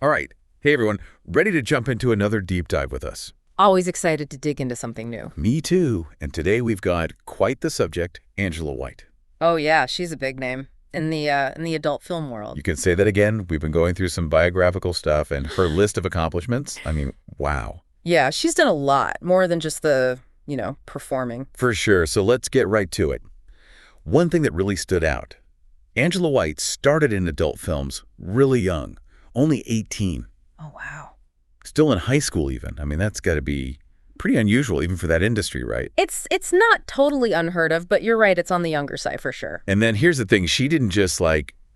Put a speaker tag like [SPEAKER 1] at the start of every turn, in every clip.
[SPEAKER 1] All right. Hey, everyone. Ready to jump into another deep dive with us?
[SPEAKER 2] Always excited to dig into something new.
[SPEAKER 1] Me too. And today we've got quite the subject, Angela White.
[SPEAKER 2] Oh yeah, she's a big name in the adult film world.
[SPEAKER 1] You can say that again. We've been going through some biographical stuff and her list of accomplishments. I mean, wow.
[SPEAKER 2] Yeah, she's done a lot, more than just performing.
[SPEAKER 1] For sure. So let's get right to it. One thing that really stood out. Angela White started in adult films really young, only 18.
[SPEAKER 2] Oh wow.
[SPEAKER 1] Still in high school even. I mean, that's got to be pretty unusual even for that industry, right?
[SPEAKER 2] It's not totally unheard of, but you're right, it's on the younger side for sure.
[SPEAKER 1] And then here's the thing. She didn't just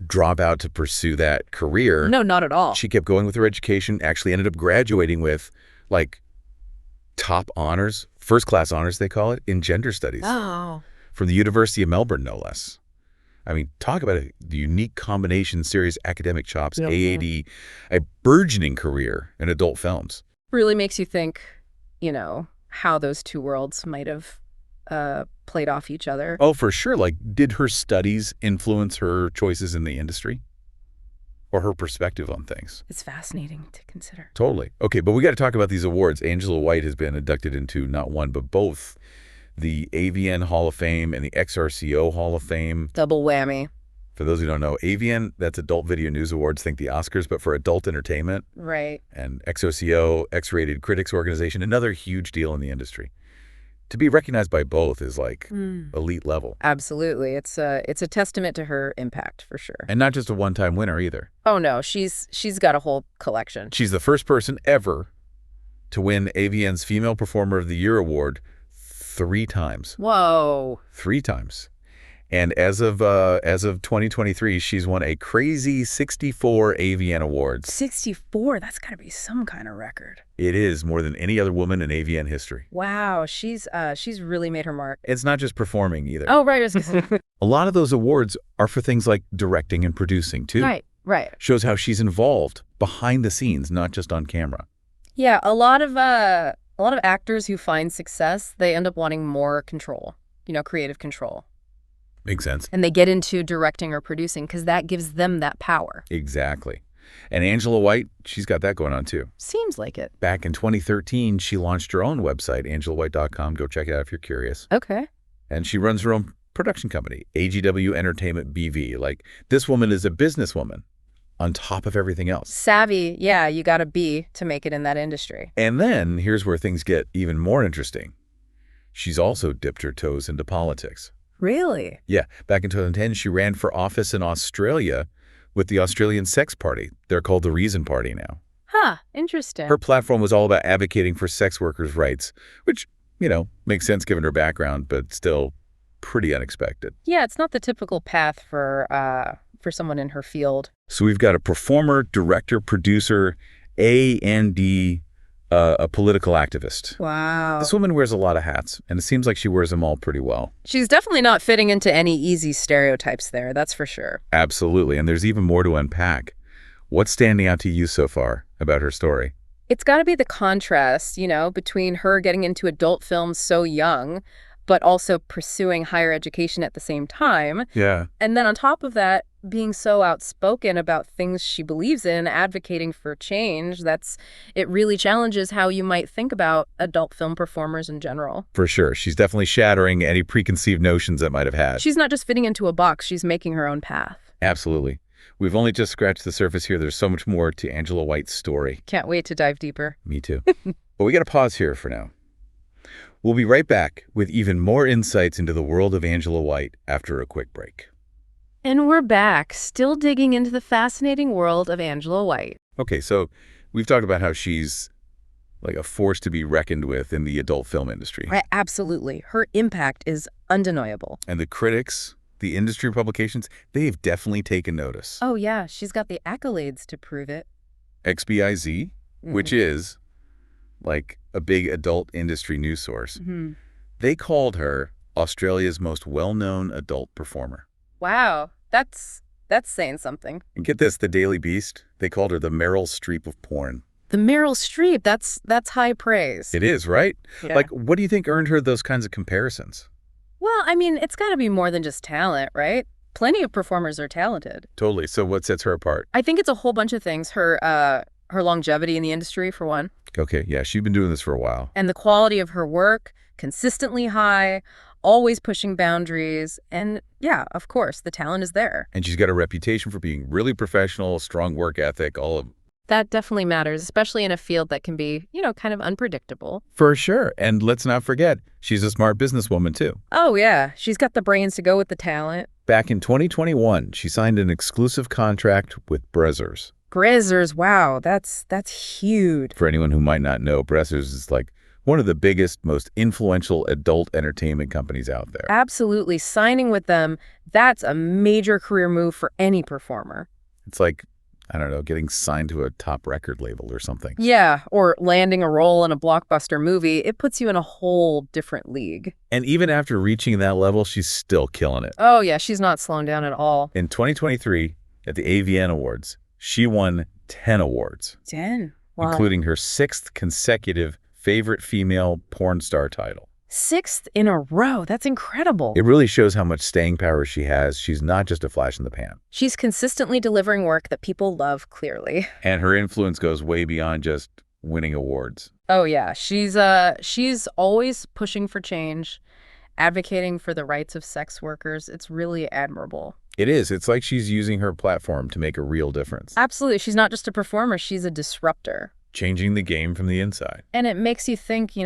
[SPEAKER 1] drop out to pursue that career.
[SPEAKER 2] No, not at all.
[SPEAKER 1] She kept going with her education, actually ended up graduating with top honors, first class honors they call it, in gender studies.
[SPEAKER 2] Oh.
[SPEAKER 1] From the University of Melbourne, no less. I mean, talk about the unique combination, serious academic chops,
[SPEAKER 2] Yep.
[SPEAKER 1] AAD, a burgeoning career in adult films.
[SPEAKER 2] Really makes you think, how those two worlds might have played off each other.
[SPEAKER 1] Oh, for sure. Did her studies influence her choices in the industry? Or her perspective on things?
[SPEAKER 2] It's fascinating to consider.
[SPEAKER 1] Totally. Okay, but we got to talk about these awards. Angela White has been inducted into not one, but both the AVN Hall of Fame and the XRCO Hall of Fame.
[SPEAKER 2] Double whammy.
[SPEAKER 1] For those who don't know, AVN, that's Adult Video News Awards, think the Oscars, but for adult entertainment.
[SPEAKER 2] Right.
[SPEAKER 1] And XOCO, X-Rated Critics Organization, another huge deal in the industry. To be recognized by both is elite level.
[SPEAKER 2] Absolutely. It's a testament to her impact for sure.
[SPEAKER 1] And not just a one-time winner either.
[SPEAKER 2] Oh no, she's got a whole collection.
[SPEAKER 1] She's the first person ever to win AVN's Female Performer of the Year award 3 times.
[SPEAKER 2] Whoa.
[SPEAKER 1] 3 times. And as of 2023, she's won a crazy 64 AVN awards.
[SPEAKER 2] 64? That's got to be some kind of record.
[SPEAKER 1] It is more than any other woman in AVN history.
[SPEAKER 2] Wow, she's really made her mark.
[SPEAKER 1] It's not just performing either.
[SPEAKER 2] Oh, right.
[SPEAKER 1] A lot of those awards are for things like directing and producing too.
[SPEAKER 2] Right.
[SPEAKER 1] Shows how she's involved behind the scenes, not just on camera.
[SPEAKER 2] Yeah, a lot of actors who find success, they end up wanting more control, creative control.
[SPEAKER 1] Makes sense.
[SPEAKER 2] And they get into directing or producing because that gives them that power.
[SPEAKER 1] Exactly. And Angela White, she's got that going on too.
[SPEAKER 2] Seems like it.
[SPEAKER 1] Back in 2013, she launched her own website, angelawhite.com. Go check it out if you're curious.
[SPEAKER 2] Okay.
[SPEAKER 1] And she runs her own production company, AGW Entertainment BV. This woman is a businesswoman on top of everything else.
[SPEAKER 2] Savvy, yeah, you got to be to make it in that industry.
[SPEAKER 1] And then here's where things get even more interesting. She's also dipped her toes into politics.
[SPEAKER 2] Really?
[SPEAKER 1] Yeah. Back in 2010, she ran for office in Australia with the Australian Sex Party. They're called the Reason Party now.
[SPEAKER 2] Huh, interesting.
[SPEAKER 1] Her platform was all about advocating for sex workers' rights, which, makes sense given her background, but still pretty unexpected.
[SPEAKER 2] Yeah, it's not the typical path for someone in her field.
[SPEAKER 1] So we've got a performer, director, producer, A&D, a political activist.
[SPEAKER 2] Wow.
[SPEAKER 1] This woman wears a lot of hats, and it seems like she wears them all pretty well.
[SPEAKER 2] She's definitely not fitting into any easy stereotypes there, that's for sure.
[SPEAKER 1] Absolutely, and there's even more to unpack. What's standing out to you so far about her story?
[SPEAKER 2] It's got to be the contrast, between her getting into adult films so young, but also pursuing higher education at the same time.
[SPEAKER 1] Yeah.
[SPEAKER 2] And then on top of that, being so outspoken about things she believes in, advocating for change, it really challenges how you might think about adult film performers in general.
[SPEAKER 1] For sure. She's definitely shattering any preconceived notions that might have had.
[SPEAKER 2] She's not just fitting into a box, she's making her own path.
[SPEAKER 1] Absolutely. We've only just scratched the surface here. There's so much more to Angela White's story.
[SPEAKER 2] Can't wait to dive deeper.
[SPEAKER 1] Me too. But we got to pause here for now. We'll be right back with even more insights into the world of Angela White after a quick break.
[SPEAKER 2] And we're back, still digging into the fascinating world of Angela White.
[SPEAKER 1] Okay, so we've talked about how she's a force to be reckoned with in the adult film industry.
[SPEAKER 2] Right, absolutely. Her impact is undeniable.
[SPEAKER 1] And the critics, the industry publications, they've definitely taken notice.
[SPEAKER 2] Oh, yeah, she's got the accolades to prove it.
[SPEAKER 1] XBIZ, which is a big adult industry news source, they called her Australia's most well-known adult performer.
[SPEAKER 2] Wow, that's saying something.
[SPEAKER 1] And get this, the Daily Beast, they called her the Meryl Streep of porn.
[SPEAKER 2] The Meryl Streep, that's high praise.
[SPEAKER 1] It is, right?
[SPEAKER 2] Yeah.
[SPEAKER 1] What do you think earned her those kinds of comparisons?
[SPEAKER 2] Well, I mean, it's got to be more than just talent, right? Plenty of performers are talented.
[SPEAKER 1] Totally. So what sets her apart?
[SPEAKER 2] I think it's a whole bunch of things. Her Her longevity in the industry, for one.
[SPEAKER 1] Okay, yeah, she's been doing this for a while.
[SPEAKER 2] And the quality of her work, consistently high, always pushing boundaries. And yeah, of course, the talent is there.
[SPEAKER 1] And she's got a reputation for being really professional, strong work ethic, all of...
[SPEAKER 2] That definitely matters, especially in a field that can be, kind of unpredictable.
[SPEAKER 1] For sure. And let's not forget, she's a smart businesswoman, too.
[SPEAKER 2] Oh, yeah. She's got the brains to go with the talent.
[SPEAKER 1] Back in 2021, she signed an exclusive contract with Brazzers.
[SPEAKER 2] Brazzers, wow, that's huge.
[SPEAKER 1] For anyone who might not know, Brazzers is like one of the biggest, most influential adult entertainment companies out there.
[SPEAKER 2] Absolutely. Signing with them, that's a major career move for any performer.
[SPEAKER 1] It's like, I don't know, getting signed to a top record label or something.
[SPEAKER 2] Yeah, or landing a role in a blockbuster movie. It puts you in a whole different league.
[SPEAKER 1] And even after reaching that level, she's still killing it.
[SPEAKER 2] Oh, yeah, she's not slowing down at all.
[SPEAKER 1] In 2023, at the AVN Awards, she won 10 awards.
[SPEAKER 2] 10? Wow.
[SPEAKER 1] Including her 6th consecutive favorite female porn star title.
[SPEAKER 2] 6th in a row. That's incredible.
[SPEAKER 1] It really shows how much staying power she has. She's not just a flash in the pan.
[SPEAKER 2] She's consistently delivering work that people love, clearly.
[SPEAKER 1] And her influence goes way beyond just winning awards.
[SPEAKER 2] Oh, yeah. She's always pushing for change, advocating for the rights of sex workers. It's really admirable.
[SPEAKER 1] It is. It's like she's using her platform to make a real difference.
[SPEAKER 2] Absolutely. She's not just a performer. She's a disruptor.
[SPEAKER 1] Changing the game from the inside.
[SPEAKER 2] And it makes you think,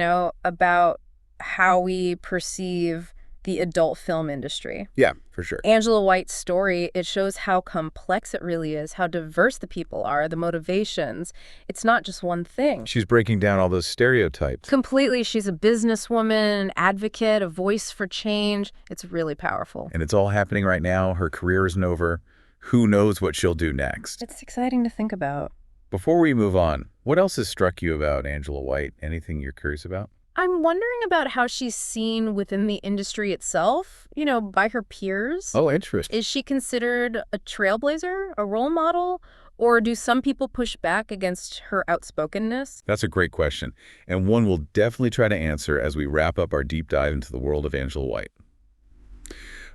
[SPEAKER 2] about how we perceive the adult film industry.
[SPEAKER 1] Yeah, for sure.
[SPEAKER 2] Angela White's story, it shows how complex it really is, how diverse the people are, the motivations. It's not just one thing.
[SPEAKER 1] She's breaking down all those stereotypes.
[SPEAKER 2] Completely. She's a businesswoman, an advocate, a voice for change. It's really powerful.
[SPEAKER 1] And it's all happening right now. Her career isn't over. Who knows what she'll do next?
[SPEAKER 2] It's exciting to think about.
[SPEAKER 1] Before we move on, what else has struck you about Angela White? Anything you're curious about?
[SPEAKER 2] I'm wondering about how she's seen within the industry itself, by her peers.
[SPEAKER 1] Oh, interesting.
[SPEAKER 2] Is she considered a trailblazer, a role model, or do some people push back against her outspokenness?
[SPEAKER 1] That's a great question, and one we'll definitely try to answer as we wrap up our deep dive into the world of Angela White.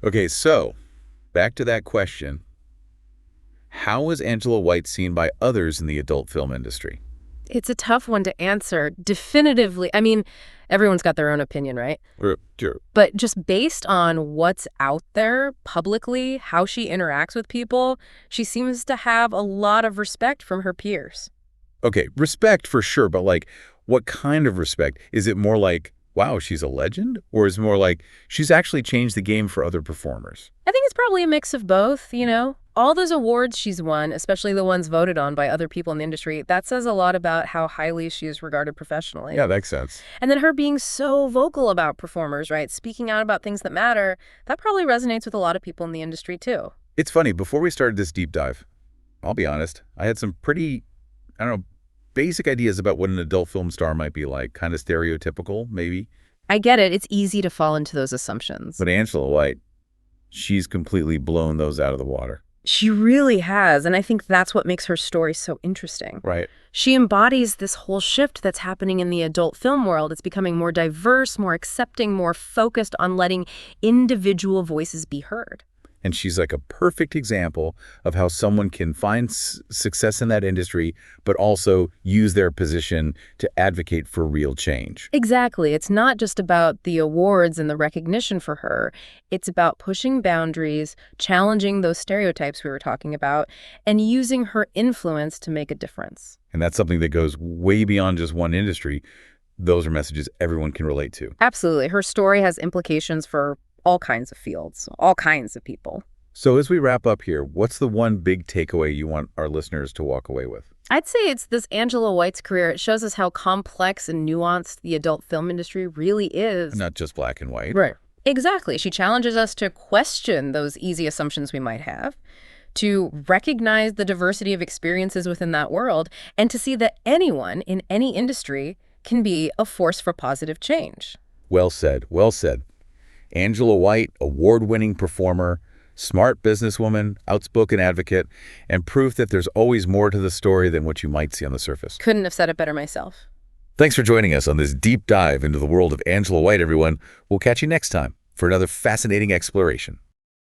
[SPEAKER 1] Okay, so back to that question. How was Angela White seen by others in the adult film industry?
[SPEAKER 2] It's a tough one to answer definitively. I mean, everyone's got their own opinion, right?
[SPEAKER 1] Sure.
[SPEAKER 2] But just based on what's out there publicly, how she interacts with people, she seems to have a lot of respect from her peers.
[SPEAKER 1] Okay, respect for sure, but what kind of respect? Is it more like, wow, she's a legend? Or is it more like, she's actually changed the game for other performers?
[SPEAKER 2] I think it's probably a mix of both, All those awards she's won, especially the ones voted on by other people in the industry, that says a lot about how highly she is regarded professionally.
[SPEAKER 1] Yeah, that makes sense.
[SPEAKER 2] And then her being so vocal about performers, right? Speaking out about things that matter, that probably resonates with a lot of people in the industry too.
[SPEAKER 1] It's funny, before we started this deep dive, I'll be honest, I had some pretty, basic ideas about what an adult film star might be like. Kind of stereotypical, maybe.
[SPEAKER 2] I get it. It's easy to fall into those assumptions.
[SPEAKER 1] But Angela White, she's completely blown those out of the water.
[SPEAKER 2] She really has, and I think that's what makes her story so interesting.
[SPEAKER 1] Right.
[SPEAKER 2] She embodies this whole shift that's happening in the adult film world. It's becoming more diverse, more accepting, more focused on letting individual voices be heard.
[SPEAKER 1] And she's like a perfect example of how someone can find success in that industry, but also use their position to advocate for real change.
[SPEAKER 2] Exactly. It's not just about the awards and the recognition for her. It's about pushing boundaries, challenging those stereotypes we were talking about, and using her influence to make a difference.
[SPEAKER 1] And that's something that goes way beyond just one industry. Those are messages everyone can relate to.
[SPEAKER 2] Absolutely. Her story has implications for all kinds of fields, all kinds of people.
[SPEAKER 1] So as we wrap up here, what's the one big takeaway you want our listeners to walk away with?
[SPEAKER 2] I'd say it's this Angela White's career. It shows us how complex and nuanced the adult film industry really is.
[SPEAKER 1] Not just black and white.
[SPEAKER 2] Right. Exactly. She challenges us to question those easy assumptions we might have, to recognize the diversity of experiences within that world, and to see that anyone in any industry can be a force for positive change.
[SPEAKER 1] Well said. Well said. Angela White, award-winning performer, smart businesswoman, outspoken advocate, and proof that there's always more to the story than what you might see on the surface.
[SPEAKER 2] Couldn't have said it better myself.
[SPEAKER 1] Thanks for joining us on this deep dive into the world of Angela White, everyone. We'll catch you next time for another fascinating exploration.